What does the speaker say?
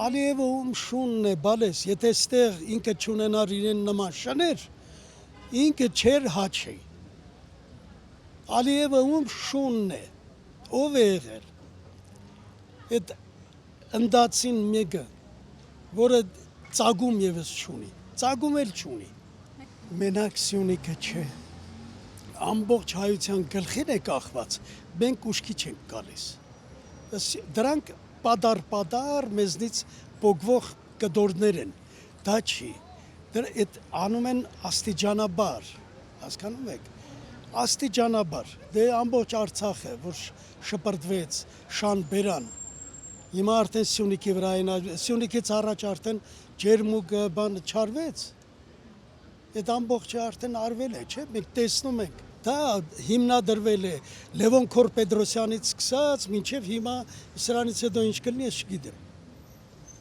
Ալիևը ում շունն է, բալես, եթե ստեղ ինքը չունենար իրեն նման շներ, ինքը չեր հաչի։ Ալիևը ում շունն է, ով է եղել։ Այդ ընդացին մեկը, որը ծագում եւս չունի, ծագում էլ չունի։ Մենակ Սյունիքը չէ, ամբողջ հայության գլխին է կախված, մենք ուշքի չենք գալիս։ Դրանք պադար մեզնից պոգվող կդորներ են, դա չի, այդ անում են աստիճանաբար, հասկանում եք, աստիճանաբար, դե ամբողջ Արցախը, որ շպրտվեց, շան բերան, հիմա արդեն Սյունիքի վրա են, Սյունիքից առաջ արդեն ջերմուկը բան չարվեց, այդ ամբողջը արդեն արվել է, չէ, մենք տեսնում ենք, դա հիմնադրվել է Լևոն Քոր-Պետրոսյանից սկսած, մինչև հիմա սրանից հետո ինչ կլինի, ես չգիտեմ։